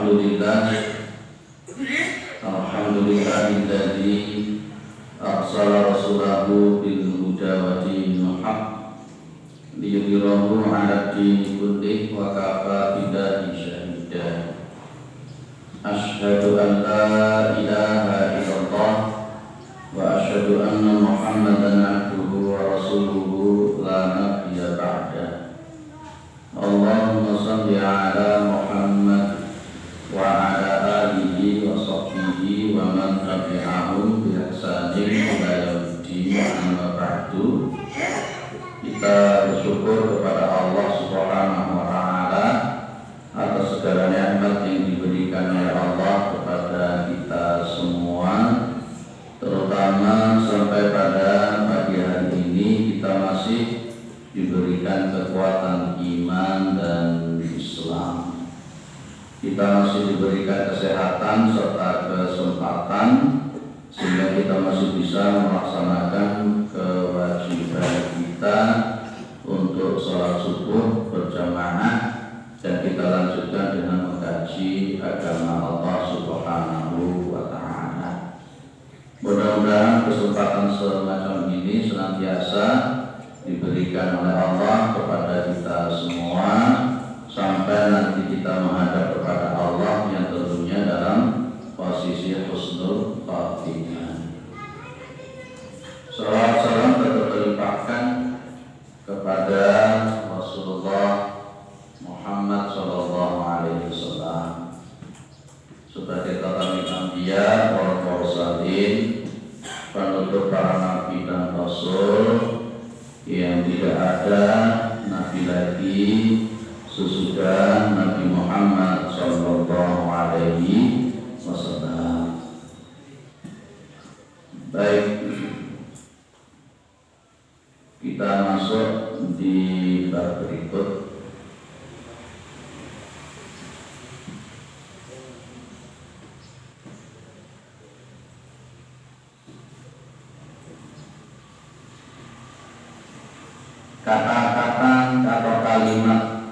Alhamdulillahilladzi arsala rasulahu bil huda wa dinil haq liyudhhirahu 'ala dini kullih wa kafa billahi shahida. Asyhadu an la ilaha illallah wa asyhadu anna Muhammadan 'abduhu wa rasuluhu la nabiyya ba'da. Allahumma shalli 'ala Muhammad wa 'ala alihi wa sahbihi wa man tabi'ahum bi ihsanin ila yaumiddin. Amma ba'du. Kita bersyukur kepada Allah Subhanahu wa taala atas segala nikmat yang diberikan oleh Allah kepada kita semua, terutama sampai pada pagi hari ini kita masih diberikan kekuatan iman dan Islam. Kita masih diberikan kesehatan serta kesempatan sehingga kita masih bisa melaksanakan kewajiban kita untuk sholat subuh berjamaah, dan kita lanjutkan dengan mengkaji agama Allah Subhanahu wa taala. Mudah-mudahan kesempatan semacam ini senantiasa diberikan oleh Allah kepada kita semua sampai nanti kita menghadap kepada Allah yang tentunya dalam posisi husnul khatimah. Salawat salam terlimpahkan kepada Rasulullah Muhammad sallallahu alaihi wasallam sebagai khatamul anbiya wal mursalin, penutup para nabi dan rasul yang tidak ada nabi lagi sesudah Nabi Muhammad sallallahu alaihi wasallam. Baik, kita masuk di bab berikut. Kata-kata atau kalimat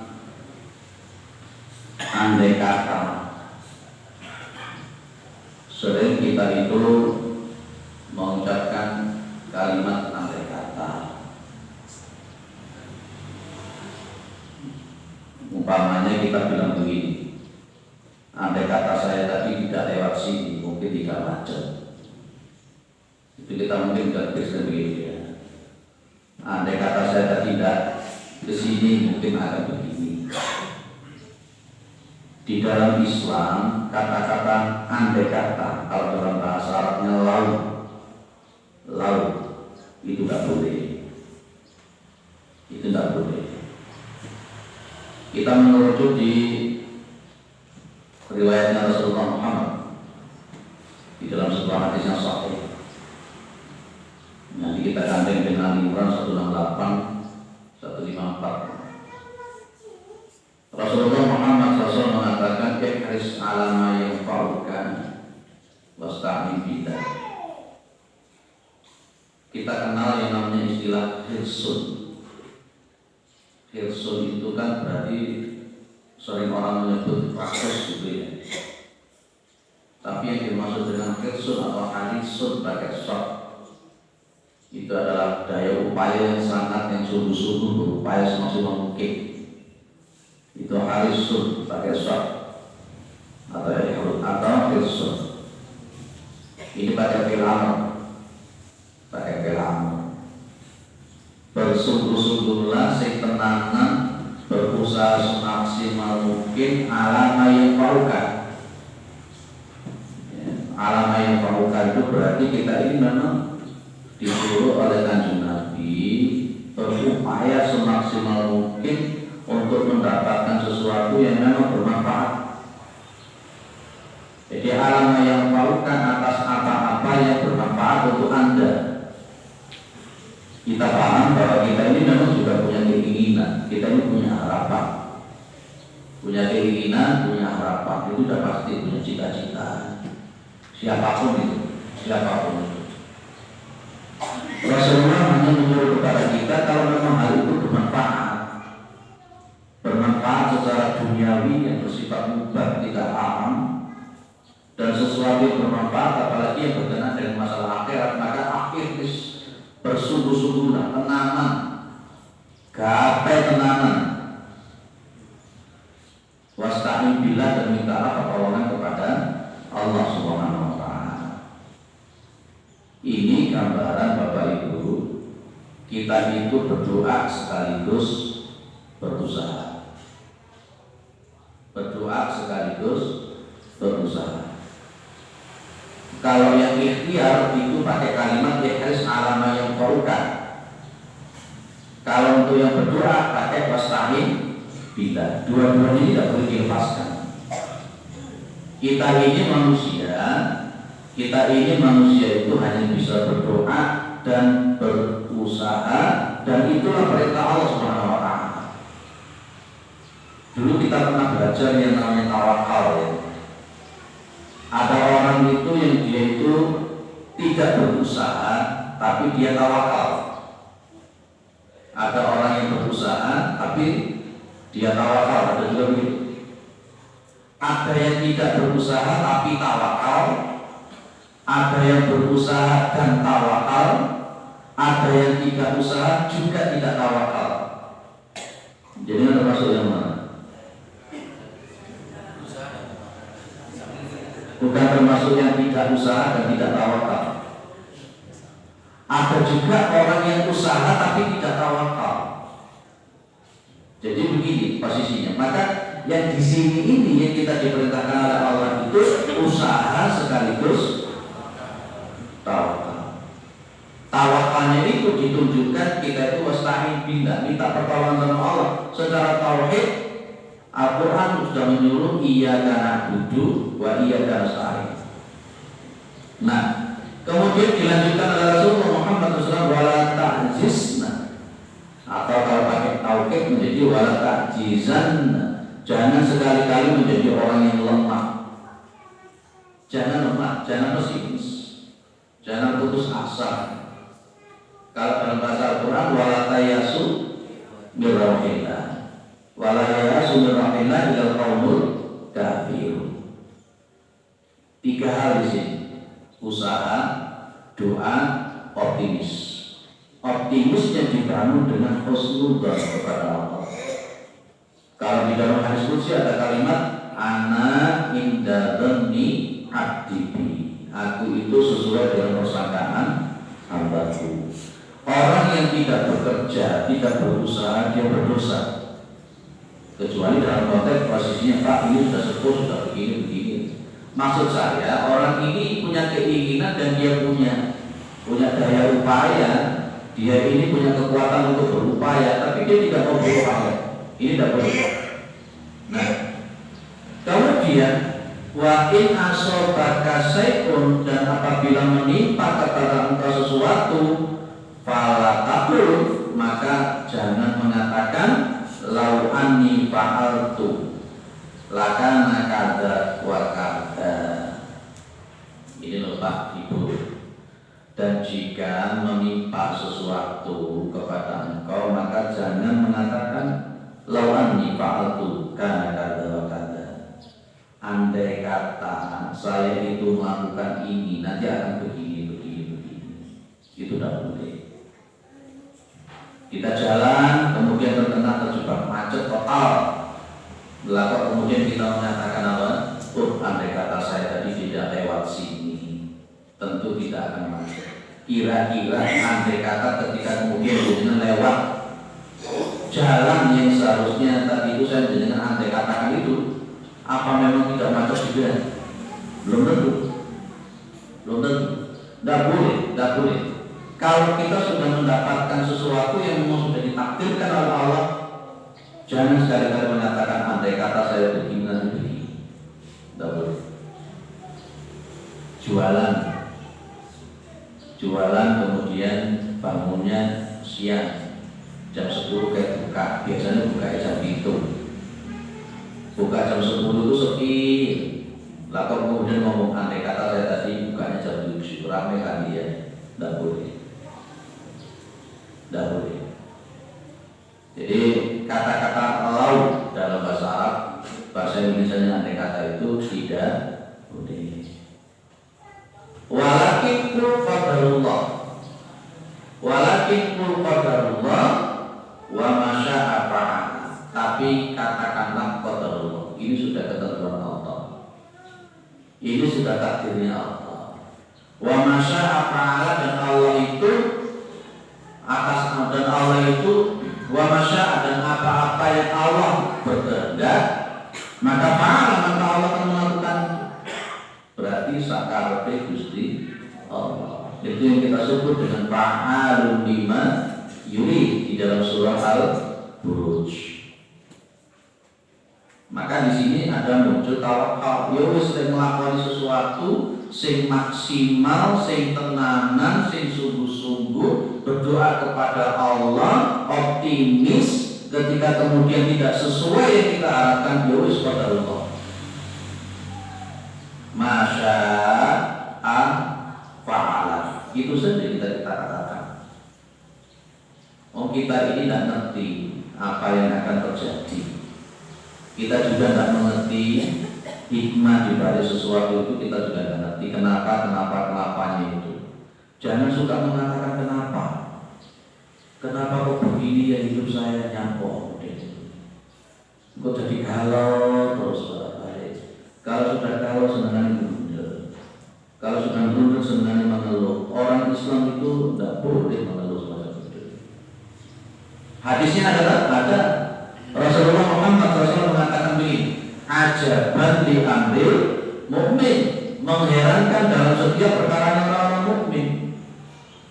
andai kata. Sering kita itu mengucapkan kalimat andai kata. Umpamanya kita bilang begini, andai kata saya tadi tidak lewat sini, mungkin tidak macet. Itu kita mungkin tidak bisa begini ya. Andai kata saya tadi tidak ke sini, mungkin akan begini. Di dalam Islam, kata-kata andai kata, kalau dalam bahasa Arabnya laut, itu tidak boleh. Itu tidak boleh. Kita merujuk di riwayatnya Rasulullah Muhammad di dalam sebuah hadis yang sahih. Nanti kita gandeng dengan Imran 168 154. Rasulullah Muhammad SAW mengatakan, ihris ala ma yanfa'uka wasta'in billah. Kita kenal yang namanya istilah hirsun. Hirsun itu kan berarti sering orang menyebut rakus gitu ya. Tapi yang dimaksud dengan hirsun atau harisun pakai shot, itu adalah daya upaya yang sangat, yang sungguh-sungguh berupaya semaksimal mungkin. Itu harisun pakai shot atau hirsun. Ini pakai film, bersungguh-sungguhlah sing tenanan, berusaha semaksimal mungkin alama yang paukan. Alama yang paukan itu berarti kita ini memang disuruh oleh Kanjeng Nabi berupaya semaksimal mungkin untuk mendapatkan sesuatu yang memang bermanfaat. Jadi alama yang paukan atas apa-apa yang bermanfaat untuk Anda. Kita paham bahwa kita ini memang juga punya keinginan, kita ini punya harapan, punya keinginan, punya harapan, itu sudah pasti punya cita-cita. Siapapun itu. Rasulullah hanya menyuruh kepada kita kalau memang hal itu bermanfaat secara duniawi yang bersifat mubah, tidak haram, sesuatu yang bermanfaat, apalagi yang berkenaan dengan masalah akhirat, maka akhir bersungguh-sungguhlah, tenanan, gapai tenanan, wasta'in billah, dan mintalah pertolongan kepada Allah Subhanahu wa Ta'ala. Ini gambaran Bapak Ibu, kita itu berdoa sekaligus berusaha. Berdoa sekaligus berusaha. Kalau yang ikhtiar itu pakai kalimat ihris alama yang fauka. Kalau untuk yang berdoa pakai wasta'in billah. Dua-duanya ini tidak boleh dilepaskan. Kita ini manusia itu hanya bisa berdoa dan berusaha, dan itulah perintah Allah Subhanahu wa Ta'ala. Dulu kita pernah belajar yang namanya tawakal ya. Ada orang itu yang dia itu tidak berusaha tapi dia tawakal. Ada orang yang berusaha tapi dia tawakal, ada juga begitu. Ada yang tidak berusaha tapi tawakal, ada yang berusaha dan tawakal, ada yang tidak usaha juga tidak tawakal. Jadi termasuk yang mana? Bukan termasuk yang tidak usaha dan tidak tawakal. Ada juga orang yang usaha tapi tidak tawakal. Jadi begini posisinya. Maka yang di sini ini yang kita diperintahkan oleh Allah itu usaha sekaligus tawakal. Tawakalnya itu ditunjukkan kita itu wasta'in billah, minta pertolongan sama Allah. Secara tauhid Al-Quran sudah menyuruh iyyaka na'budu wa iyyaka nasta'in. Nah, kemudian dilanjutkan oleh Rasulullah Muhammad SAW, wala ta'jizna, atau kalau pakai tauhid menjadi wala ta'jizanna. Jangan sekali-kali menjadi orang yang lemah. Jangan lemah, jangan pesimis, jangan putus asa. Kalau dalam bahasa Al-Quran, wala tayasu min rauhillah, wala yayasu min rauhillah ilal qaumul kafirun. 3 hal di sini: usaha, doa, optimis. Optimisnya dibangun dengan husnudzon kepada Allah. Kalau di dalam hadis qudsi ada kalimat ana inda dhanni abdi bi, aku itu sesuai dengan persangkaan hambaku. Orang yang tidak bekerja, tidak berusaha, dia berdosa. Kecuali dalam konteks posisinya, Pak ini sudah sepuh, sudah begini. Maksud saya, orang ini punya keinginan dan dia punya daya upaya. Dia ini punya kekuatan untuk berupaya, tapi dia tidak mau berupaya. Ini tidak boleh. Nah, kemudian wa in asobaka syai'un, dan apabila menimpa kepada engkau sesuatu, fala taqul, maka jangan mengatakan lau anni fa'altu lakana kada wa kada. Ini loh Pak Ibu. Dan jika menimpa sesuatu kepada engkau, maka jangan mengatakan lau anni fa'altu kana kada wa kada. Andai kata saya itu melakukan ini, nanti akan begini. Itu tidak boleh. Kita jalan, kemudian terjebak macet total. Lalu kemudian kita menyatakan apa? Andai kata saya tadi tidak lewat sini, tentu tidak akan macet. Kira-kira andai kata ketika kemudian dengan lewat jalan yang seharusnya tadi itu saya dengan andai katakan itu, apa memang tidak macet juga? Belum tentu. Tidak boleh. Kalau kita sudah mendapatkan sesuatu yang memang sudah ditakdirkan oleh Allah, jangan sekali-kali mengatakan andai kata saya begini. Tidak boleh. Jualan kemudian bangunnya siang, jam 10 kayak buka. Biasanya buka jam 7. Buka jam 10 itu sepi. Lalu kemudian ngomong andai kata saya tadi bukanya jam 7, ramai kali ya. Tidak boleh. Jadi kata-kata lau dalam bahasa Arab, bahasa Indonesia andai kata itu tidak boleh. walakin qul qadarullah. Walakin qul qadarullah wa ma syaa fa'al. Tapi katakanlah qadarullah. Ini sudah ketentuan Allah. Ini sudah takdirnya Allah. Wa ma syaa fa'al, dan Allah itu atas, dan Allah itu wa ma syaa, dan apa-apa yang Allah berkehendak maka fa'al, maka Allah akan melakukan. Berarti sakarote Gusti Allah. Itu yang kita sebut dengan fa'alun lima yurid di dalam surah Al-Buruj. Maka di sini ada muncul tawakal. Ya wis sing nglakoni sesuatu sing maksimal, sing tenanan, sing sungguh-sungguh berdoa kepada Allah, optimis, ketika kemudian tidak sesuai yang kita harapkan, ya wis qadarullah. Masya'a fa'ala. Itu saja kita katakan. Oh, kita ini tidak ngerti apa yang akan terjadi. Kita juga tidak mengerti hikmah di balik sesuatu itu. Kita juga tidak ngerti kenapanya itu. Jangan suka mengatakan kenapa. Kenapa kok begini ya hidup saya, nyampok. Kok jadi galau terus balik. Kalau sudah galau senangannya blunder. Kalau sudah blunder senangannya mengeluh. Orang Islam itu tidak boleh mengeluh semacam itu. Hadisnya ada. Rasulullah Muhammad SAW mengatakan begini, ajaban li amril mukmin, mengherankan dalam setiap perkara orang mukmin.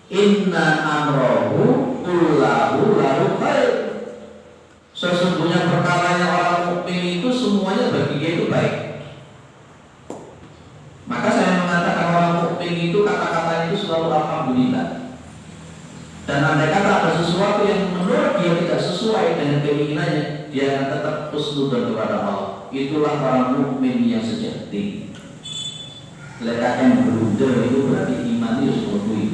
Inna amrohu kullahu lahu khair. Sesungguhnya perkaranya orang mukmin itu semuanya bagi dia itu baik. Maka saya mengatakan orang mukmin itu kata-katanya itu selalu alhamdulillah. Dan andai kata ada sesuatu yang menurut dia tidak sesuai dengan keinginannya, dia akan tetap husnudzon kepada Allah. Itulah orang mukmin yang sejati. Lekat yang blunder itu berarti iman itu semurui.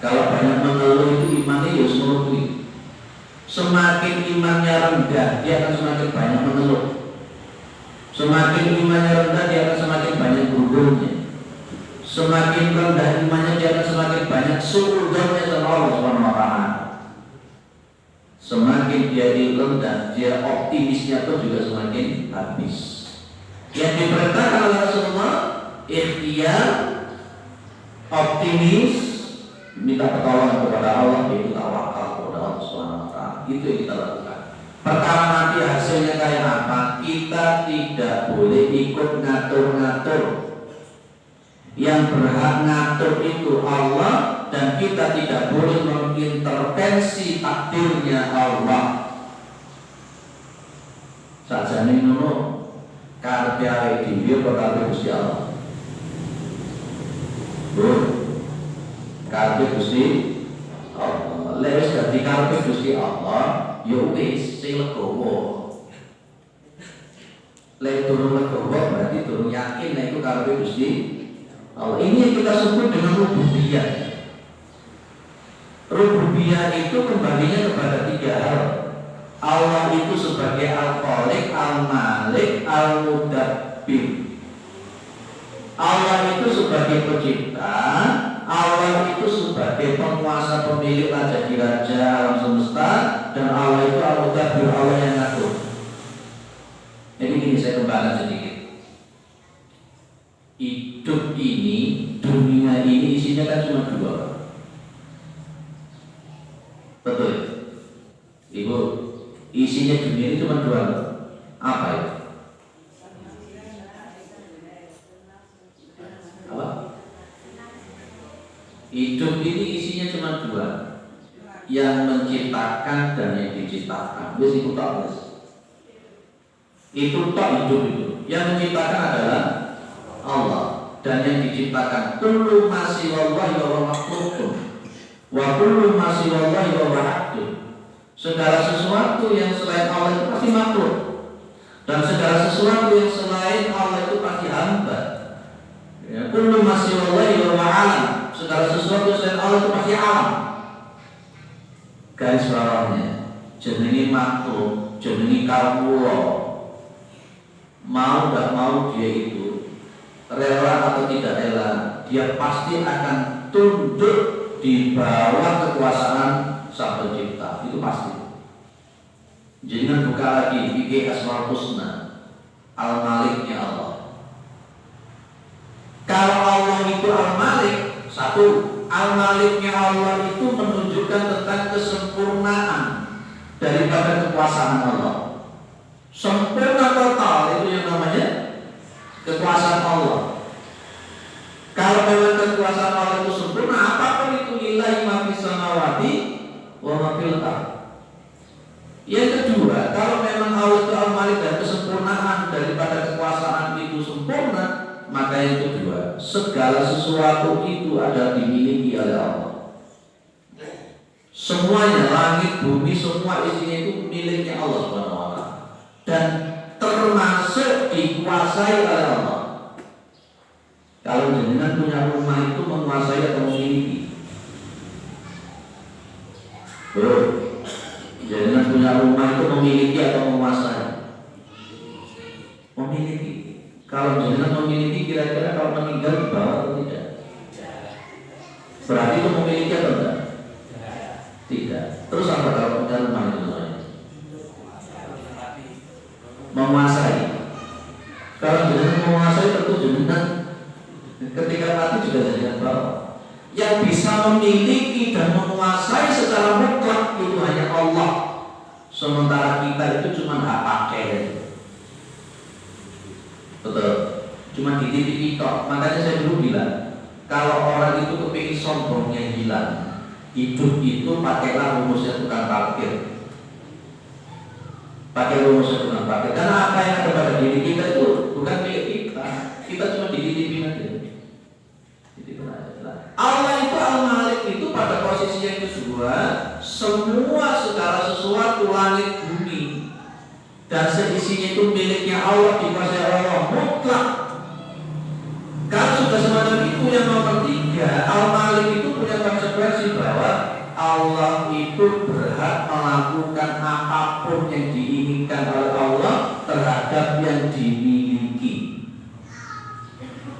Kalau banyak mengeluh itu iman itu semurui. Semakin imannya rendah, dia akan semakin banyak mengeluh. Semakin imannya rendah, dia akan semakin banyak bergurungnya. Semakin rendah imannya, dia akan semakin banyak suudzonnya sama Allah Subhanahu wa ta'ala. Semakin dia rendah, dia optimisnya pun juga semakin habis. Yang diperintahkan oleh Rasulullah, ikhtiar, optimis, minta pertolongan kepada Allah, yaitu tawakal kepada Allah Subhanahu wa ta'ala. Itu yang kita lakukan. Perkara nanti hasilnya kayak apa, kita tidak boleh ikut ngatur-ngatur. Yang berhak ngatur itu Allah, dan kita tidak boleh mengintervensi takdirnya Allah. Sajane ngono karepe awake dhewe kok karepe Gusti Allah. Bro, karepe Gusti Allah. Lek wis dadi karepe Gusti Allah, ya wis sing legowo. Lek durung legowo berarti durung yakin nek itu karepe Gusti Allah. Ini yang kita sebut dengan rububiyah. Rububiyah itu kembalinya kepada tiga hal. Allah itu sebagai Al-Khaliq, Al-Malik, Al-Mudabbir. Allah itu sebagai pencipta, Allah itu sebagai penguasa, pemilik, raja di raja alam semesta, dan Allah itu Al-Mudabbir, Allah yang ngatur. Jadi ini saya kembangkan sedikit. Hidup ini, dunia ini isinya kan cuma dua. Betul, Ibu? Isinya dunia ini cuma dua. Apa ya? Apa? Hidup ini isinya cuma dua, yang menciptakan dan yang diciptakan. Wis itu tak wis. Itu tak hidup itu. Yang menciptakan adalah Allah, dan yang diciptakan kullu ma siwallahi wa makhluqun wa kullu ma siwallahi wa abdun. Segala sesuatu yang selain Allah itu pasti makhluk, dan segala sesuatu yang selain Allah itu pasti hamba. Ya, kullu ma siwallahi wa alam. Segala sesuatu yang selain Allah itu pasti alam. Garis bawahnya jenenge makhluk, jenenge kawula. Mau tidak mau dia itu, rela atau tidak rela, dia pasti akan tunduk di bawah kekuasaan Sang Pencipta. Itu pasti. Jangan buka lagi fikih Asmaul Husna, Al-Maliknya Allah. Kalau Allah itu Al-Malik, satu, Al-Maliknya Allah itu menunjukkan tentang kesempurnaan daripada kekuasaan Allah. Sempurna total, itu yang namanya kekuasaan Allah. Kalau memang kekuasaan Allah itu sempurna, apapun itu lillahi ma fis samawati wa ma fil ardh. Yang kedua, kalau memang Allah itu Al-Malik dan kesempurnaan daripada kekuasaan itu sempurna, maka yang kedua, segala sesuatu itu ada dimiliki oleh Allah. Semuanya, langit, bumi, semua isinya itu miliknya Allah SWT, dan termasuk dikuasai oleh Allah. Kalau jenengan punya rumah itu menguasai atau memiliki? Bro, jenengan punya rumah itu memiliki atau menguasai? Memiliki. Kalau jenengan memiliki, kira-kira kalau meninggal dibawa atau tidak? Berarti itu memiliki atau tidak? Tidak. Terus apa kalau punya rumah itu namanya? Menguasai. Kalau jenengan menguasai, tentu jenengan ketika mati juga jenengan bawa. Yang bisa memiliki dan menguasai secara mutlak itu hanya Allah. Sementara kita itu cuma hak pakai. Betul. Cuma dititipi tok. Makanya saya dulu bilang, kalau orang itu kepingin sombongnya hilang, hidup itu pakailah rumusnya tukang parkir. Pakai rumusnya tukang parkir. Karena apa yang ada pada diri kita itu bukan milik kita. Kita cuma dititipin aja. Allah itu Al-Malik itu pada posisi yang kedua, semua segala sesuatu langit bumi dan seisinya itu miliknya Allah, dikuasai Allah mutlak. Kalau sudah semacam itu, yang nomor tiga, Al-Malik itu punya konsekuensi bahwa Allah itu berhak melakukan apapun yang diinginkan oleh Allah terhadap yang dimiliki.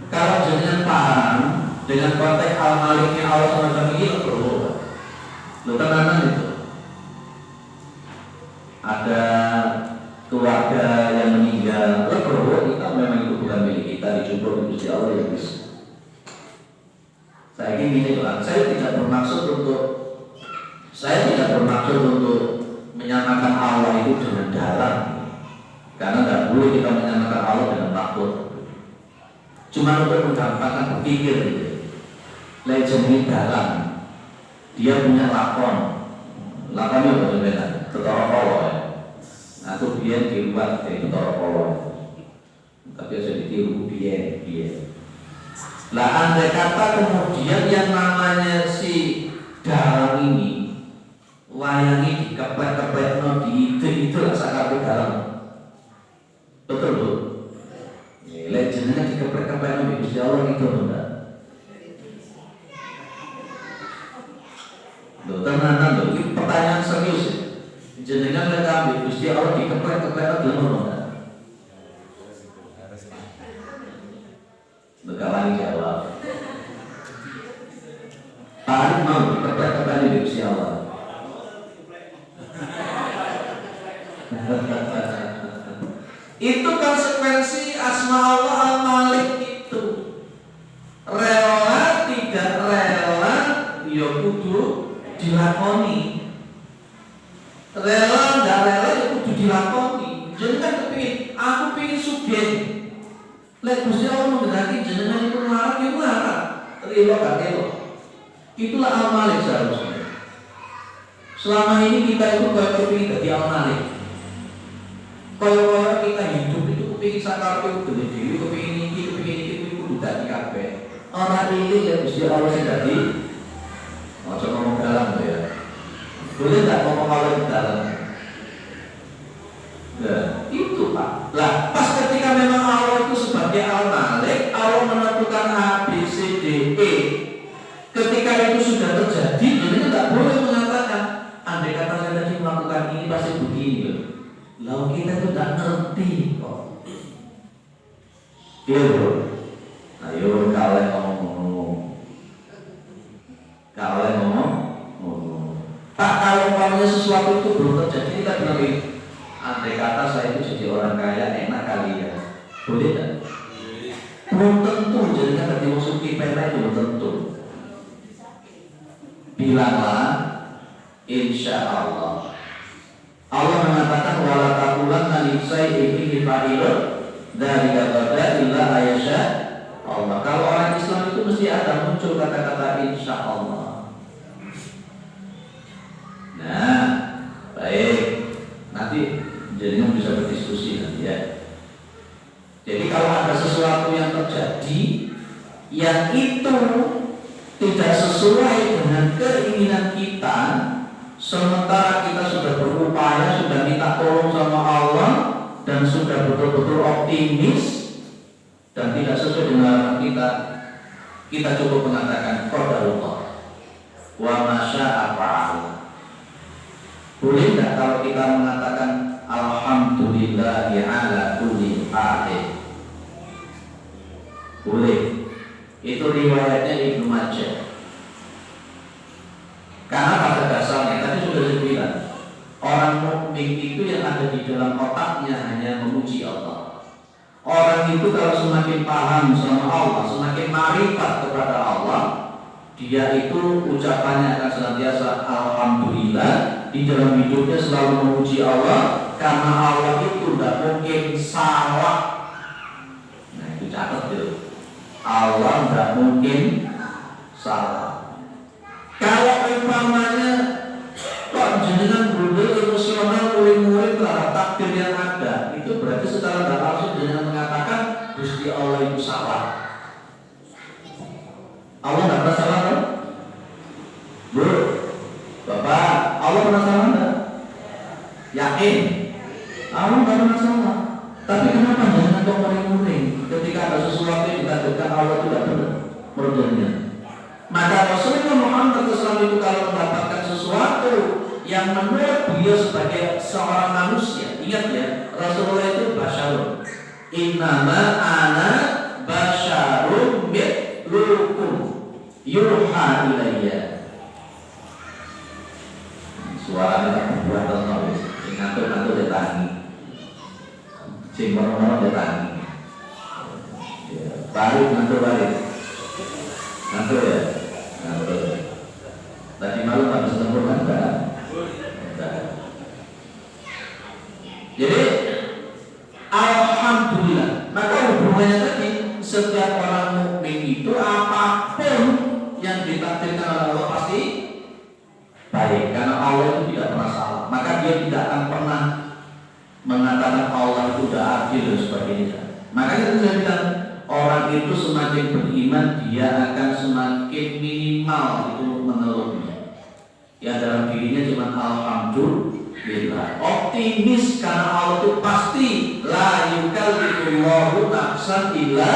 Kalau jangan paham dengan konteks Al-Maliknya Allah semacam ini, lo tenanan itu. Ada keluarga yang meninggal, kita memang itu bukan milik kita, dicoba Gusti Allah yang bisa. Saya ingin gini Tuhan, saya tidak bermaksud untuk menyamakan Allah itu dengan dalam, karena tidak boleh kita menyamakan Allah dengan takut. Cuma untuk menggampangkan berpikir gitu. Legend dalam, dia punya lakonnya apa sebenarnya? Ketara kolo ya. Nah itu biar dibuat dari ketara kolo. Tapi saya ditiru biar. Lah andai kata kemudian yang namanya si dalam ini wayangi dikeplek-keplek no di itu lah sakit dalam. Betul loh. Legendnya dikeplek-keplek no di Gusti Allah itu benar. Tenanan loh, ini pertanyaan serius ya. Jenengan lek ambil Gusti Allah dikeplek-keplek gelem ora? Bekalan jawab. Pak mau dikeplek-keplek di Gusti Allah. Itu konsekuensi asma Allah Al-Malik itu. Rela tidak rela, ya kudu dilakoni. Rela nggak rela ya kudu dilakoni. Jenengan kepingin, aku pingin sugih. Lek Gusti Allah menghendaki jenengan itu melarat, ya melarat. Rela gak rela. Itulah Al-Malik seharusnya. Selama ini kita itu kayak kepingin jadi Al-Malik. Kayak kita hidup itu kepingin sakar itu gede diri, kepingin ini kudu dadi kabeh. Orang ini ya Gusti Allah sing dadi. Ojo ngomong dalam tuh ya. Boleh nggak ngomong kalau di dalam? Nah, itu Pak. Lah, pas ketika memang Allah itu sebagai Al-Malik, Allah menentukan A, B, C, D, E. Ketika itu sudah terjadi, jadi nggak boleh mengatakan, andai kata saya tadi melakukan ini pasti begini. Lalu kita itu nggak ngerti kok. Iya bro. Ayo kalian ngomong. tapi andai kata saya itu jadi orang kaya enak kali ya, boleh tak? Belum tentu, jadi kan dimasuki pena itu belum tentu. Bilanglah insya Allah. Allah mengatakan wala taqulanna li shay'in inni fa'ilun dzalika ghadan illa ayasha Allah. Kalau orang Islam itu mesti ada muncul kata-kata insya Allah. Nah, baik. Nanti jadinya bisa berdiskusi nanti ya. Jadi kalau ada sesuatu yang terjadi yang itu tidak sesuai dengan keinginan kita, sementara kita sudah berupaya, sudah minta tolong sama Allah dan sudah betul-betul optimis dan tidak sesuai dengan harapan kita, kita cukup mengatakan qadarullah wa ma syaa fa'al. Boleh tidak kalau kita mengatakan alhamdulillahi ala kulli halin? Boleh. Itu riwayatnya Ibnu Majah. Karena pada dasarnya tadi sudah saya bilang, orang mukmin itu yang ada di dalam otaknya hanya memuji Allah. Orang itu kalau semakin paham sama Allah, semakin marifat kepada Allah, dia itu ucapannya akan senantiasa alhamdulillah, di dalam hidupnya selalu memuji Allah, karena Allah itu tidak mungkin salah. Nah itu catat itu, Allah tidak mungkin salah. Kalau umpamanya kok jenengan bundel emosional murid-murid terhadap takdir yang ada, itu berarti secara tidak langsung jenengan mengatakan Gusti Allah itu salah. Allah tidak pernah salah kan? Bro, Bapak, Allah pernah salah enggak? Yakin? Allah tidak pernah salah. Tapi kenapa jangan kau muring-muring ketika ada sesuatu yang dikatakan Allah tidak benar menurut jenengan? Maka Rasulullah Muhammad SAW itu kalau mendapatkan sesuatu yang menurut beliau sebagai seorang manusia, ingat ya, Rasulullah itu basyarun. Innama ana basyarun mithlukum yuha ilayya. Suaranya tak berbuat terus, ngantuk-ngantuk dia tangi, simpan-simpan dia tangi, balik ngantuk balik, ngantuk ya. Tadi malam habis tempur kan enggak? Jadi alhamdulillah. Maka hubungannya tadi, setiap orang mukmin itu apapun yang ditakdirkan oleh Allah pasti baik, karena Allah itu tidak pernah salah. Maka dia tidak akan pernah mengatakan Allah itu tidak adil dan sebagainya. Makanya saya bilang, orang itu semakin beriman, dia akan semakin minimal itu mengeluhnya. Ya dalam dirinya cuma alhamdulillah, optimis karena Allah itu pasti la yukallifullahu nafsan illa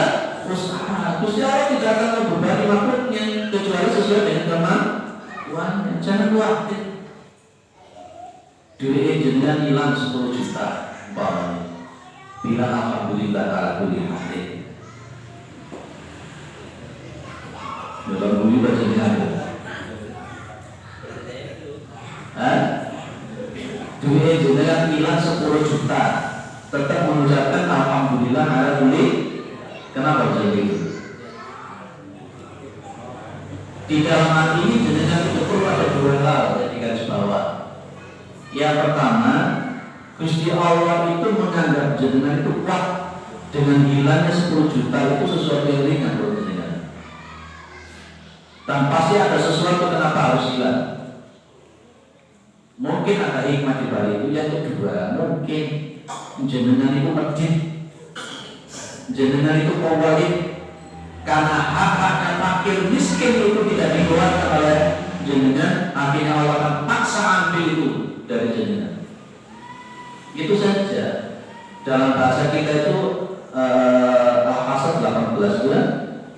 wus'aha. Gusti Allah tidak akan membebani makhluknya kecuali sesuai dengan kemampuannya. Jangan khawatir. Duit jenengan hilang 10 juta, umpamanya, bilang alhamdulillah ala kulli halin. Dalam bumi baca jenengan. Duit jenengan hilang 10 juta, tetap mengucapkan alhamdulillah ala kulli. Kenapa jadi itu? Di dalam hati ini jenengan itu perlu ada dua hal yang digaris bawah. Yang pertama, Gusti Allah itu menganggap jenengan itu kuat. Dengan hilangnya 10 juta itu sesuatu yang ringan buat jenengan. Dan pasti ada sesuatu kenapa harus hilang. Mungkin ada hikmah di balik itu. Yang kedua, mungkin jenengan itu medit, jenengan itu pawalid, karena hak-haknya fakir miskin itu tidak dikeluarkan oleh jenengan, akhirnya Allah akan paksa ambil itu dari jenengan. Itu saja. Dalam bahasa kita itu Al-Hasad 18 bulan,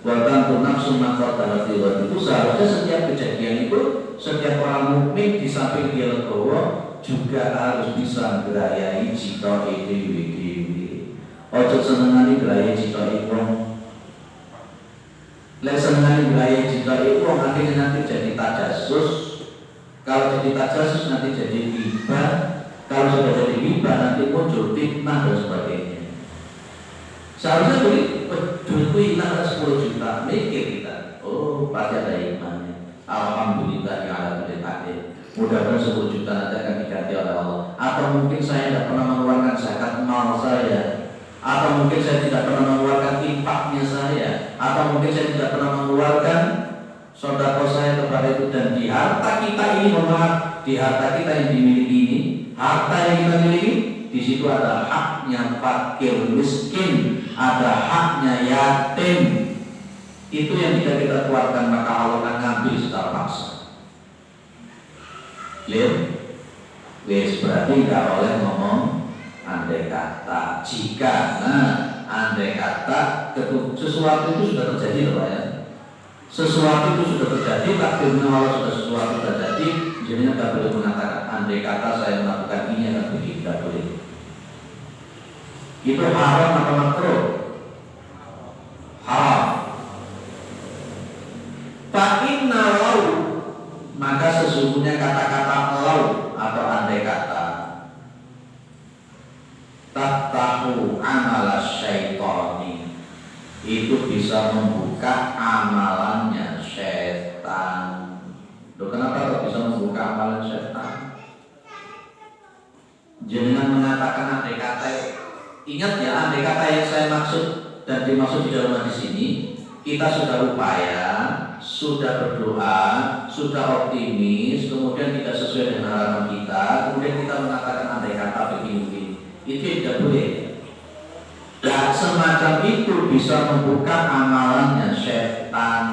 bahkan nafsu maqaddarati wa itu seharusnya setiap kejadian itu, setiap orang mukmin di samping dia legowo juga harus bisa ngrayai cita dewi. Ojo senengane ngrayai cita wong. Lek senengane ngrayai cita wong akhirnya nanti jadi tajasus. Kalau jadi tajasus nanti jadi tiba. Kalau sudah jadi riba nanti muncul fitnah dan sebagainya. Seharusnya duitku hilang 10 juta, mikir kita, oh pasti ada imannya. Alhamdulillah ya ala kulli hal. Mudah-mudahan 10 juta nanti akan diganti oleh Allah. Atau mungkin saya tidak pernah mengeluarkan zakat mal saya, atau mungkin saya tidak pernah mengeluarkan infaknya saya, atau mungkin saya tidak pernah mengeluarkan sedekah saya kepada itu. Dan di harta kita ini, di harta kita yang dimiliki ini, harta yang kita miliki, di situ ada haknya fakir miskin, ada haknya yatim. Itu yang tidak kita keluarkan, maka Allah akan ngambil secara paksa. Clear? Wes berarti nggak boleh ngomong andai kata. Jika, andai kata sesuatu itu sudah terjadi, loh ya. Sesuatu itu sudah terjadi, takdirnya Allah sudah sesuatu terjadi. Jadi nggak boleh mengatakan andai kata saya melakukan ini akan begini, nggak boleh. Itu haram atau makruh? Haram. Fa'inna lau, maka sesungguhnya kata-kata lau atau andai kata taftahu amala syaitani, itu bisa membuka amalannya setan. Loh, kenapa kok bisa membuka amalan setan? Jangan mengatakan andai kata. Ingat ya, andai kata yang saya maksud dan dimaksud di dalam hadis ini, kita sudah upaya, sudah berdoa, sudah optimis, kemudian tidak sesuai dengan harapan kita, kemudian kita mengatakan andai kata begini-begini, itu tidak boleh. Dan semacam itu bisa membuka amalannya setan.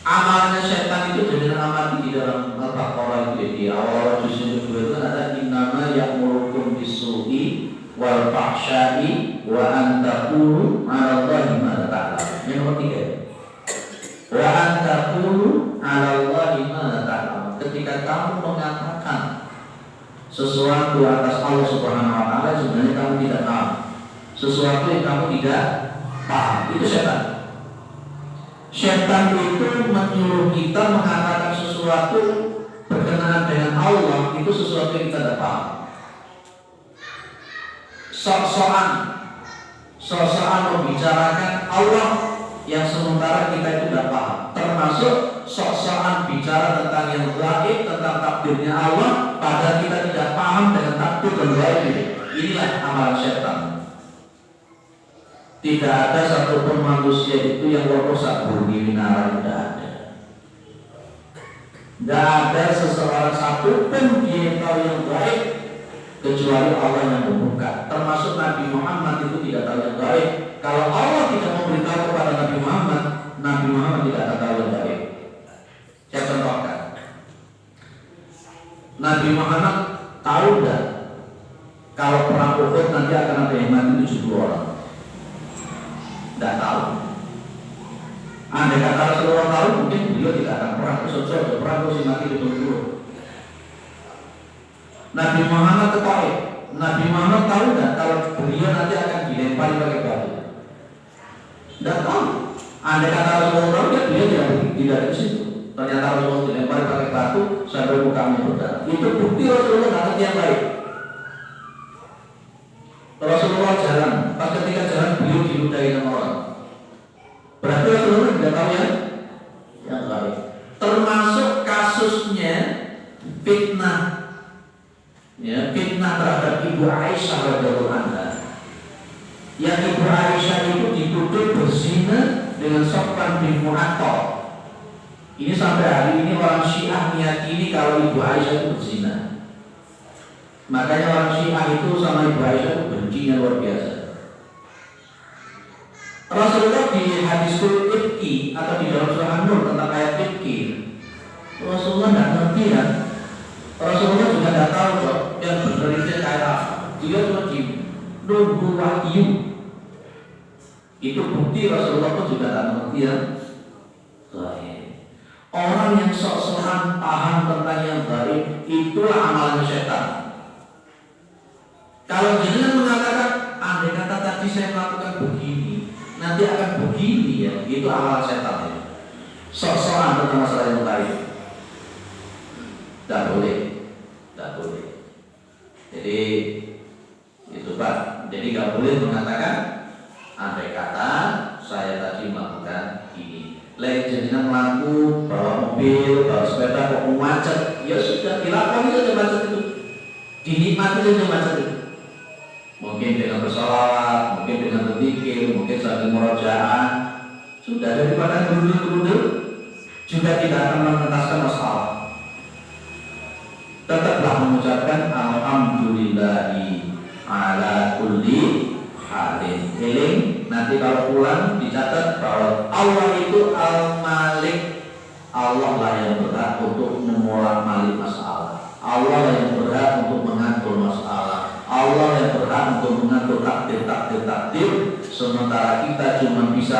Amalannya setan itu dengan amal di dalam Al-Baqarah itu di awal juz 2 itu ada innama ya'murukum bis-su'i wal fahsya'i wa an taqulu 'ala Allahi ma la ta'lamun. Yang nomor 3. Wa an taqulu 'ala Allahi ma la ta'lamun. Ketika kamu mengatakan sesuatu atas Allah Subhanahu wa taala, sebenarnya kamu tidak tahu. Sesuatu yang kamu tidak paham, itu setan. Setan itu menyuruh kita mengatakan sesuatu berkenaan dengan Allah, itu sesuatu yang kita tidak paham. Sok-sokan membicarakan Allah yang sementara kita itu tidak paham. Termasuk sok-sokan bicara tentang yang gaib, tentang takdirnya Allah, padahal kita tidak paham dengan takdir dan gaib. Inilah amalan setan. Tidak ada satupun manusia itu yang lolos bumi minara, tidak ada. Tidak ada seseorang satupun dia tahu yang gaib kecuali Allah yang membuka. Termasuk Nabi Muhammad itu tidak tahu yang gaib. Kalau Allah tidak memberitahu kepada Nabi Muhammad, Nabi Muhammad tidak akan tahu yang gaib. Saya contohkan. Nabi Muhammad tahu tidak kalau perang Uhud nanti akan ada yang mati 70 orang? Tidak tahu. Andai kata Rasulullah tahu, mungkin beliau tidak akan perang. Sesuatu perang terus mati 70. Nabi Muhammad ketahui. Nabi Muhammad tahu tidak kalau beliau nanti akan dilempari pakai batu? Tidak tahu. Andai kata Rasulullah tahu, ya beliau tidak di situ. Ternyata Rasulullah dilempari pakai batu sampai mukanya berdarah. Itu bukti Rasulullah tidak ngerti yang baik. Rasulullah jalan, pas ketika jalan beliau diludahi sama orang. Berarti Rasulullah tidak tahu yang baik. Termasuk kasusnya fitnah. Ya, fitnah terhadap Ibu Aisyah radhiyallahu anha. Yang Ibu Aisyah itu dituduh berzina dengan Sofwan bin Mu'attal. Ini sampai hari ini orang Syiah meyakini kalau Ibu Aisyah itu berzina. Makanya orang Syiah itu sama Ibu Aisyah itu bencinya luar biasa. Rasulullah di hadis Ifki atau di dalam surah An-Nur tentang ayat Ifki, Rasulullah tidak ngerti ya. Rasulullah juga tidak tahu kok yang benar itu kayak apa. Dia cuma di nunggu wahyu. Itu bukti Rasulullah pun juga tidak ngerti ya. Orang yang sok-sokan paham tentang yang baik, itulah amalan setan. Kalau jenengan mengatakan, andai kata tadi saya melakukan begini, nanti akan begini ya, itu amalan setan ya. Sok-sokan tentang masalah yang baik, tidak boleh. Jadi itu Pak. Jadi nggak boleh mengatakan andai kata saya tadi melakukan ini. Lain jadinya melaku bawa mobil, bawa sepeda, kok macet, ya sudah dilakoni saja macet itu, dinikmati saja macet itu. Mungkin dengan bersolawat, mungkin dengan berzikir, mungkin sambil murojaah, sudah daripada gerudul-gerudul juga tidak akan mengentaskan masalah. Tetaplah mengucapkan alhamdulillahi ala kulli halin. Eling, nanti kalau pulang dicatat bahwa Allah itu al-Malik. Allah lah yang berhak untuk memulak-malik masalah. Allah lah yang berhak untuk mengatur masalah. Allah yang berhak untuk mengatur takdir. Sementara kita cuma bisa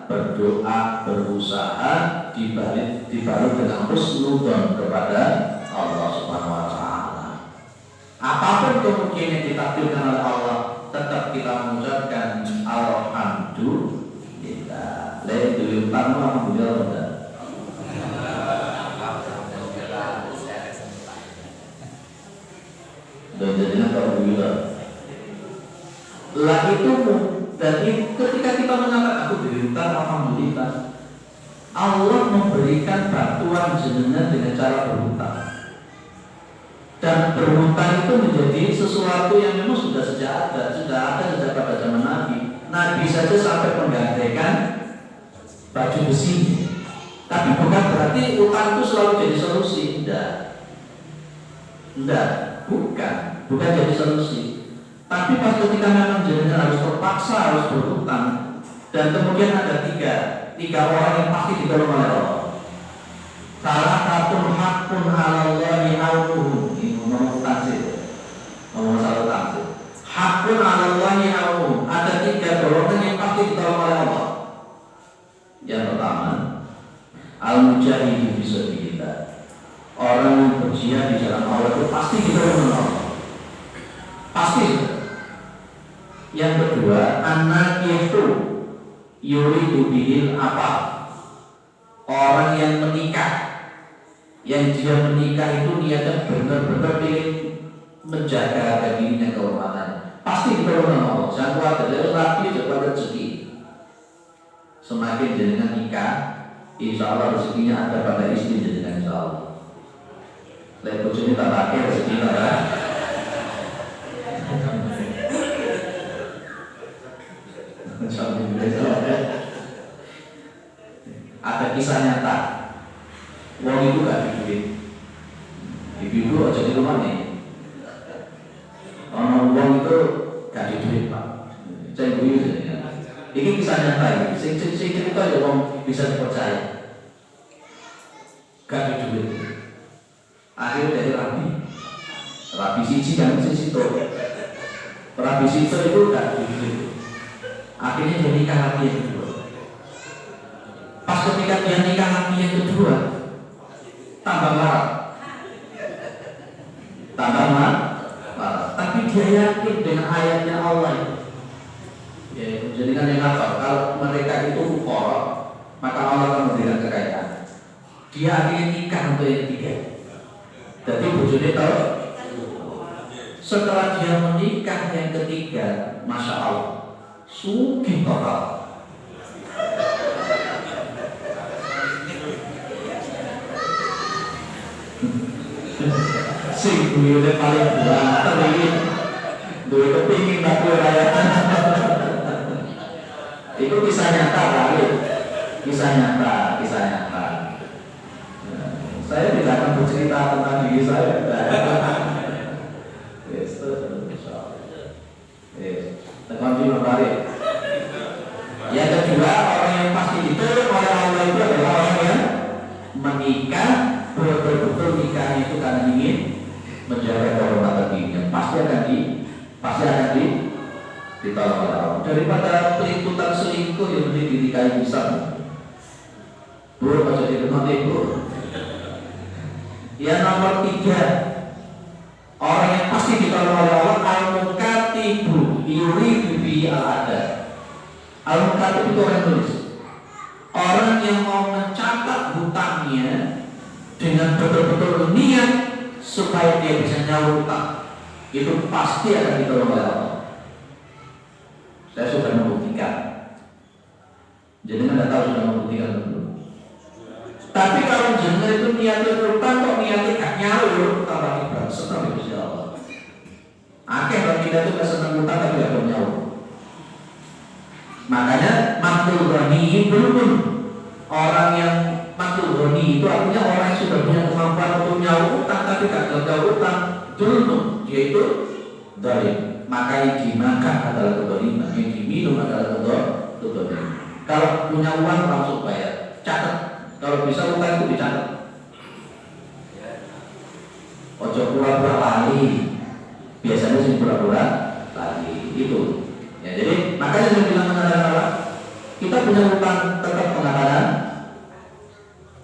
berdoa, berusaha dibalut dengan husnudzon kepada Allah Subhanahu wa taala. Apapun kemudian yang ditakdirkan oleh Allah, tetap kita mengucapkan alhamdulillah. Lain dulu tamu alhamdulillah. Dan jadinya alhamdulillah. Lah itu dan ketika kita mengatakan aku diminta alhamdulillah, Allah memberikan bantuan jenengan dengan cara berhutang. Dan berhutang itu menjadi sesuatu yang memang sudah ada sejak pada zaman Nabi. Nabi saja sampai menggantikan baju besi. Tapi bukan berarti utang itu selalu jadi solusi. Bukan jadi solusi. Tapi pas ketika memang jenengan harus terpaksa harus berhutang, dan kemudian ada tiga orang yang pasti ditolong oleh Allah. Salah satu hakun alallahi aunuhum. Ini ngomong tansir. Ngomong satu tansir. Hakun alallahi aunuhum. Ada 3 golongan yang pasti ditolong oleh Allah. Yang pertama, al-mujahidin fi sabilillah. Orang yang berjihad di jalan Allah itu pasti ditolong oleh Allah. Pasti. Yang kedua, an-nakihu yuridu bihil apa? Orang yang menikah. Yang dia menikah itu niatnya benar-benar ingin menjaga harga dirinya, kehormatannya. Pasti ditolong Allah. Jangan khawatir, dia rapi dapat rezeki. Semakin jenengan nikah, insya Allah rezekinya ada pada istri jenengan, insya Allah. Lihat bojone tak pakai rezeki tak. Ada kisah nyata. Wong itu gak duit. Ibu-ibu aja di rumah nih. Orang wong itu gak duit Pak. Saya ibu saja. Ini kisah nyata ini. Sing cerita ya wong bisa dipercaya. Gak duit. Akhirnya dari Rabi siji kan sisi itu. Rabi siji itu gak duit. Akhirnya dia nikah lagi yang kedua. Pas ketika dia nikah lagi yang kedua, tambah marah. Tapi dia yakin dengan ayatnya Allah. Ya, jadi kan yang apa? Kalau mereka itu fuqara, maka Allah akan memberikan kekayaan. Dia akhirnya nikah untuk yang ketiga. Jadi bojone tahu. Setelah dia menikah yang ketiga, masya Allah, sugih total. Sing buyute paling banter iki. Duwe kepingin tak rakyat. Itu kisah nyata kali. Kisah nyata. Saya tidak akan bercerita tentang diri saya. Tekan di balik. Yang kedua, orang yang pasti ditolong oleh Allah itu adalah orang yang menikah, betul-betul nikah itu karena ingin menjaga kehormatan dirinya. Pasti akan ditolong oleh Allah. Daripada pelintutan selingkuh yang dinikahi bisa. Bu, aja ditemani bu. Yang nomor 3, orang yang pasti ditolong oleh Allah, al-mukatibu yuridu bi al-ada. Al-mukatib itu orang tulis. Orang yang mau mencatat hutangnya dengan betul-betul niat supaya dia bisa nyaur hutang. itu pasti akan ditolong oleh Allah. Saya sudah membuktikan. Jadi Anda tahu sudah membuktikan belum? Tapi kalau jenengan itu niatnya utang kok niatnya gak nyaur, tambah ibarat senang Gusti Allah. Akeh orang kita itu gak senang utang tapi gak mau nyaur. Makanya matul ghani belum, orang yang matul ghani itu artinya orang yang sudah punya kemampuan untuk nyaur utang tapi gak nyaur utang, belum, dia itu zalim. Maka yang dimakan adalah kedoliman, yang diminum adalah kedoliman. Kalau punya uang langsung bayar, catat. Kalau bisa utang itu dicatat. Ojo pura-pura lali. Biasanya sih pura-pura lali itu. Ya, jadi makanya saya bilang mengatakan apa? Kita punya utang tetap mengatakan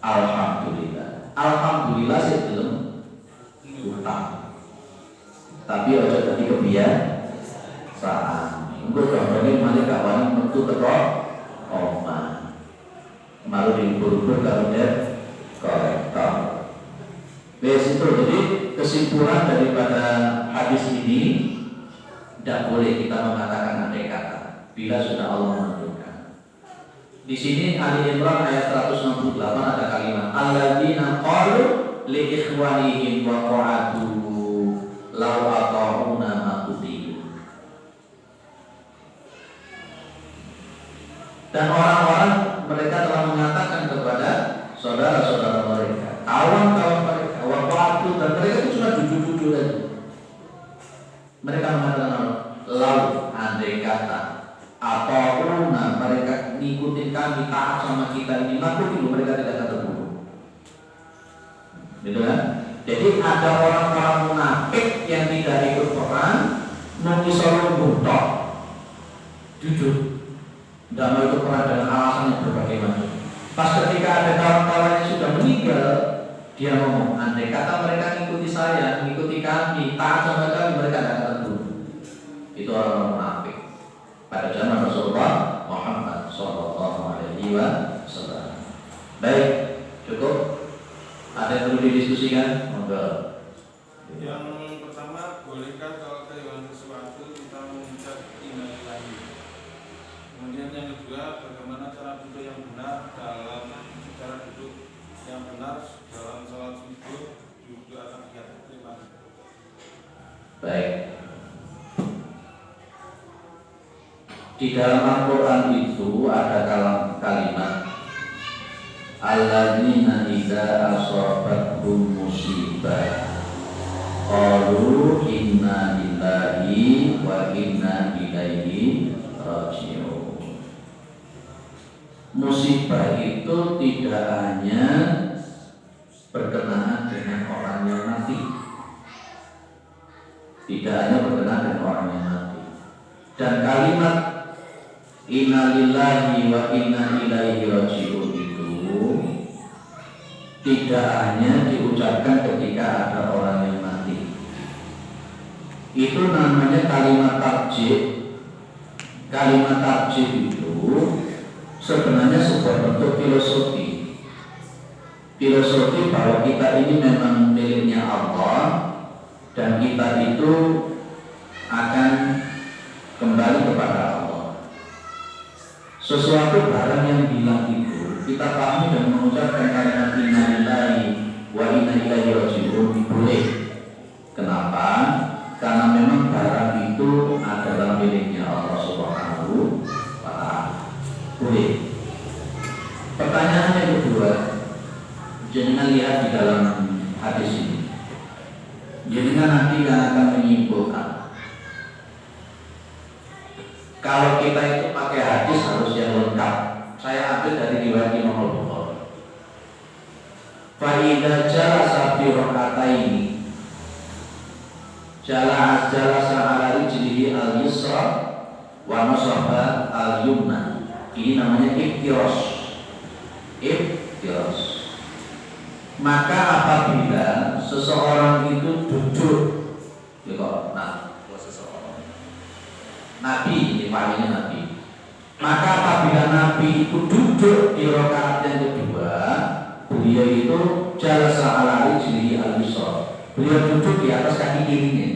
alhamdulillah. Alhamdulillah sih belum utang. Tapi ojo tadi kebiasaan. Untuk gambarnya mana kawan tentu tekok oma. Malu diukur-ukur kalau dia korektor. Itu jadi kesimpulan daripada hadis ini, tidak boleh kita mengatakan andai kata bila sudah Allah menentukan. Di sini Ali Imran ayat 168 ada kalimat alladzina qalu li ikhwanihim wa qa'adu law ata'una ma qutilu. Dan orang-orang mereka telah mengatakan kepada saudara-saudara mereka, kawan-kawan mereka, waktu dan mereka itu cuma jujur-jujur saja. Mereka mengatakan, lau andai kata, apapun mereka ngikutin kami, taat sama kita ini, maka itu mereka tidak akan terbunuh. Gitu kan? Jadi ada orang-orang munafik yang tidak ikut perang, mengisoro buntok, jujur. Tidak mau ikut perang dengan alasan yang berbagai macam. Pas ketika ada kawan-kawan yang sudah meninggal, dia ngomong, andai kata mereka mengikuti saya, mengikuti kami, taat sama kami, mereka tidak akan terbunuh. Itu orang munafik pada zaman Rasulullah Muhammad SAW. Baik, cukup. Ada yang perlu didiskusikan? Monggo. Yang pertama, bolehkah kalau kehilangan sesuatu kita mengucap innalillahi? Kemudian yang kedua, bagaimana cara duduk yang benar dalam cara duduk yang benar dalam sholat subuh duduk atas tiga. Terima kasih. Baik. Di dalam Al-Quran itu ada kalimat alladzina idza asabathum musibah qalu inna lillahi wa inna ilaihi raji'un. Musibah itu tidak hanya berkenaan dengan orang yang mati, tidak hanya berkenaan dengan orang yang mati. Dan kalimat inna lillahi wa inna ilaihi raji'un itu tidak hanya diucapkan ketika ada orang yang mati. Itu namanya kalimat tarjih. Kalimat tarjih itu sebenarnya sebuah bentuk filosofi. Filosofi bahwa kita ini memang miliknya Allah dan kita itu akan kembali kepada Allah. Sesuatu barang yang hilang itu kita pahami dan mengucapkan kalimat inna lillahi wa inna ilaihi raji'un boleh. Kenapa? Karena memang barang itu adalah miliknya Allah Subhanahu wa ta'ala. Boleh. Pertanyaan yang kedua, jangan lihat di dalam hadis ini. Jangan nanti yang akan menyimpulkan. Kalau kita itu pakai hadis harus yang lengkap. Saya ambil dari riwayat Imam Al-Bukhari. Fa idza jalasa fi rak'ataini jalasa ala rijlihi al-yusra wa nasaba al-yumna. Ini namanya iftiros. Iftiros. Maka apabila seseorang itu duduk, seseorang Nabi, ini wahyu Nabi. Maka apabila Nabi itu duduk di rakaat yang kedua, beliau itu jalasa ala rijlihi al-yusra. Beliau duduk di atas kaki kirinya.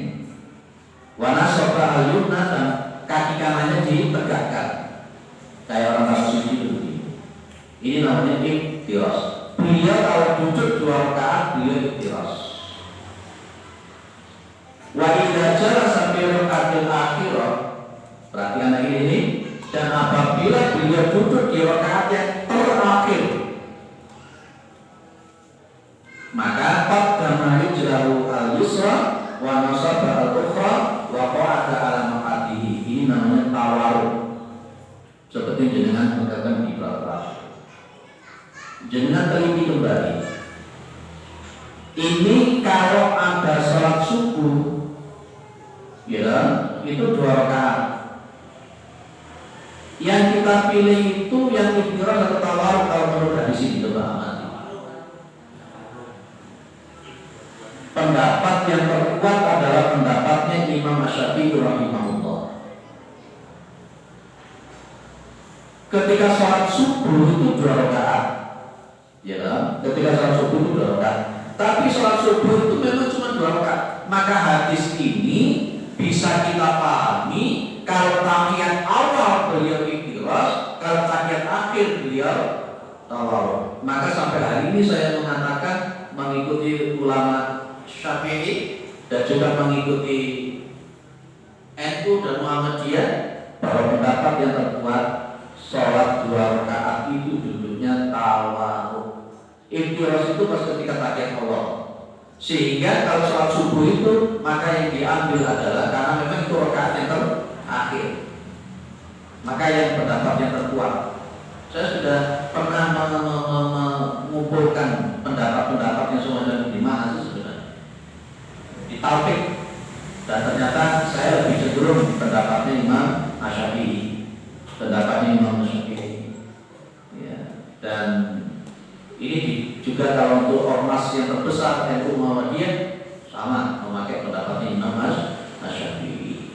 Wana sopa al-yumna, dan kaki kanannya ditegakkan kayak orang kata suci begini. Ini namanya iftiras. Beliau kalau duduk 2 rakaat beliau iftiras. Wa idza jalasa fi rakaatil akhirah, perhatikan lagi ini, dan apabila beliau duduk di rakaat yang terakhir, maka qaddama rijlahu al-yusra wa nasaba al-ukhra wa qa'ada ala maq'adihi. Ini namanya tawarruk. Seperti jenengan mengatakan di belakang. Jenengan teliti kembali. Ini kalau ada sholat subuh, ya, itu 2 rakaat. Yang kita pilih itu yang iftiras atau tawarruk kalau menurut hadis ini, coba amati. Pendapat yang terkuat adalah pendapatnya Imam Asy-Syafi'i rahimahullah. Ketika sholat subuh itu 2 rakaat, ya kan? Ketika sholat subuh itu 2 rakaat. Tapi sholat subuh itu memang cuma 2 rakaat. Maka hadis ini bisa kita pahami kalau tahiyat awal beliau iftiras, kalau tahiyat akhir beliau tawarruk. Maka sampai hari ini saya mengatakan mengikuti ulama Syafi'i dan juga mengikuti NU dan Muhammadiyah bahwa pendapat yang terkuat sholat 2 rakaat itu duduknya tawarruk. Iftiras itu pas ketika tahiyat awal. Sehingga kalau sholat subuh itu maka yang diambil adalah karena memang itu rakaat yang terakhir. Maka yang pendapat yang terkuat. Saya sudah pernah mengumpulkan pendapat-pendapat yang semuanya di mana sih sebenarnya di Taufik, dan ternyata saya lebih cenderung pendapatnya Imam Asy-Syafi'i, pendapatnya Imam Asy-Syafi'i, ya. Dan ini juga kalau untuk ormas yang terbesar NU Muhammadiyah sama memakai pendapatnya Imam Asy-Syafi'i.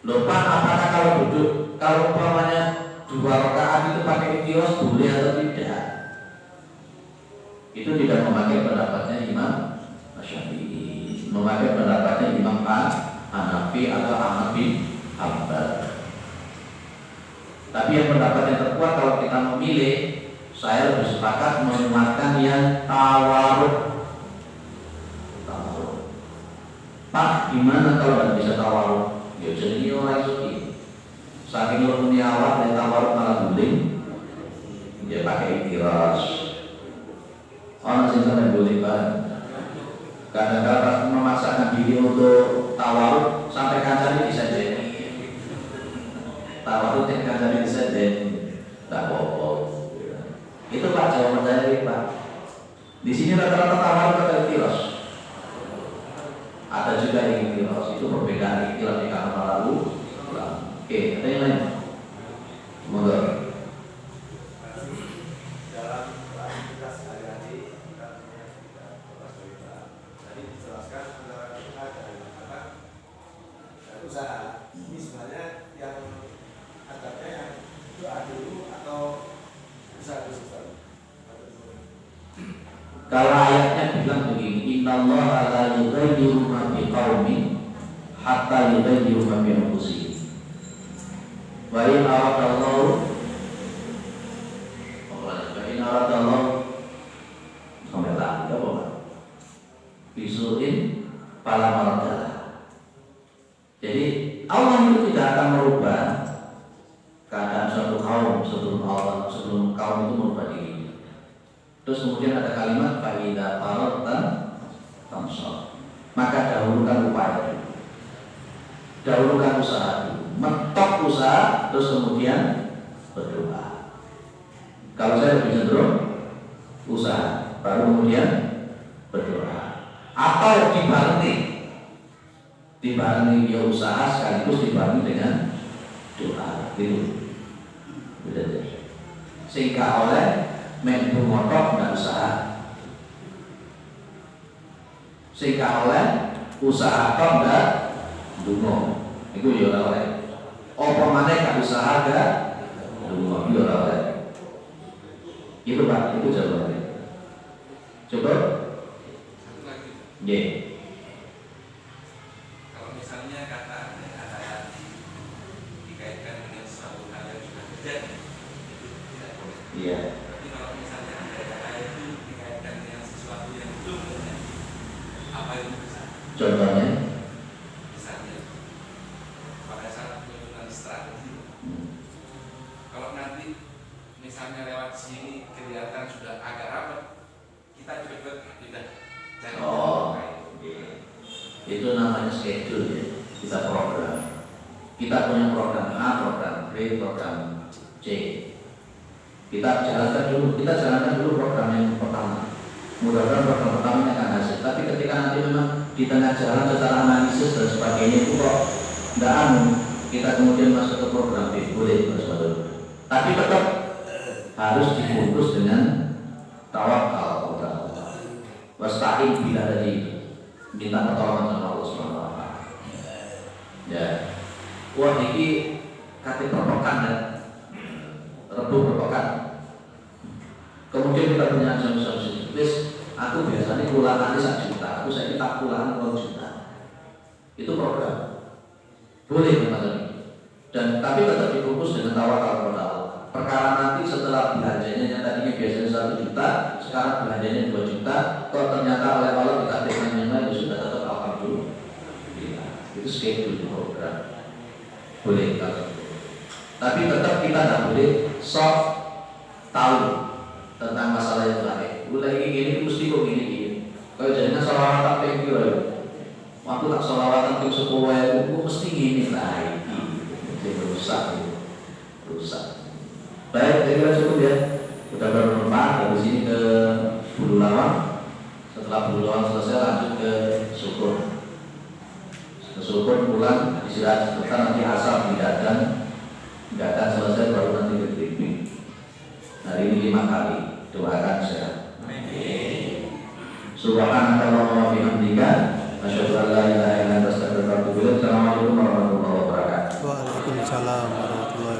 Lupa apakah kalau duduk, kalau umpamanya 2 rakaat itu pakai iftiras boleh atau tidak? Itu tidak memakai pendapatnya Imam Asy-Syafi'i, memakai pendapatnya Imam Hanafi atau Ahmad bin Hanbal. Tapi yang pendapat yang terkuat kalau kita memilih, saya lebih sepakat menguatkan yang tawarruk. Pak, gimana kalau nggak bisa tawarruk? Ya jadi orang suci. Saking lumpuhnya awak dan tawarruk malah guling. Dia pakai iftiras. Orang sing sampai guling banget. Kadang-kadang memaksakan diri untuk tawarruk sampai kancane bisa jadi. Tawarruk yang kancane bisa jadi. Tak apa-apa. Itu Pak jawaban saya Pak. Di sini rata-rata tawarruk atau iftiras. Ada juga yang iftiras. Itu perbedaan iftiras di kamar lalu. Oke, ada yang lain? Semoga. Dalam aktivitas sehari-hari tadi dijelaskan antara kita dan usaha. Ini sebenarnya yang adabnya yang doa dulu atau usaha dulu. Kalau ayatnya bilang begini, innallaha la yughayyiru ma biqaumin hatta yughayyiru ma bi anfusihim. Wa in aradallahu sampai lagi apa Pak? Bisuin pala maradala. Jadi Allah itu tidak akan merubah keadaan suatu kaum sebelum kaum itu merubah diri. Terus kemudian ada kalimat fa'idha faradtan fansab. Maka dahulukan upaya dulu. Dahulukan usaha dulu. Mentok usaha terus kemudian berdoa. Kalau saya lebih cenderung usaha baru kemudian berdoa. Atau dibarengi ya usaha sekaligus dibarengi dengan doa gitu. Sehingga oleh mentu motor dan usaha, sehingga oleh usaha kau dan dungo itu ya oleh apa mana kau usaha dan dungo itu oleh itu Pak, itu jawabannya. Coba Satu lagi. yeah. Kalau misalnya namanya schedule ya. Kita program. Kita punya program A, program B, program C. Kita jalankan dulu program yang pertama. Mudah-mudahan program pertama ini akan hasil. Tapi ketika nanti memang di tengah jalan secara analisis dan sebagainya itu kok tidak kita kemudian masuk ke program B, boleh Mas Badul. Tapi tetap harus dibungkus dengan tawakal kepada Allah. Wasta'in bila tadi minta pertolongan sama Allah Subhanahu wa taala. Ya. Wah ini kate perpekan dan Rebu perpekan. Kemudian kita punya jam-jam wis aku biasanya pulangan 1 juta, aku saya tak pulangan 2 juta. Itu program. Boleh teman-teman. Dan tapi tetap dibungkus dengan tawakal kepada Allah. Perkara nanti setelah belanjanya yang tadinya biasanya 1 juta, sekarang belanjanya 2 juta, kalau ternyata oleh Allah dikatakan yang lain sudah tetap alhamdulillah. Itu schedule program. Boleh kalau. Tapi tetap kita tidak boleh sok tahu tentang masalah yang lain. Lagi gini mesti kok gini. Kalau jadinya sholawatan pengen kira, waktu tak sholawatan tim 10.000, mesti gini lah. Rusak. Baik, saya kira cukup ya. Sudah bermanfaat dari sini ke Bulu Lawang. Setelah Bulu Lawang selesai lanjut ke Sukun. Ke Sukun pulang istirahat sebentar, nanti asal tidak akan selesai baru nanti ke briefing. Hari ini 5 kali. Doakan sehat. Subhanallah wa bihamdika asyhadu an la ilaha illa anta astaghfiruka wa atubu ilaik. Assalamualaikum warahmatullahi wabarakatuh. Waalaikumsalam warahmatullahi wabarakatuh.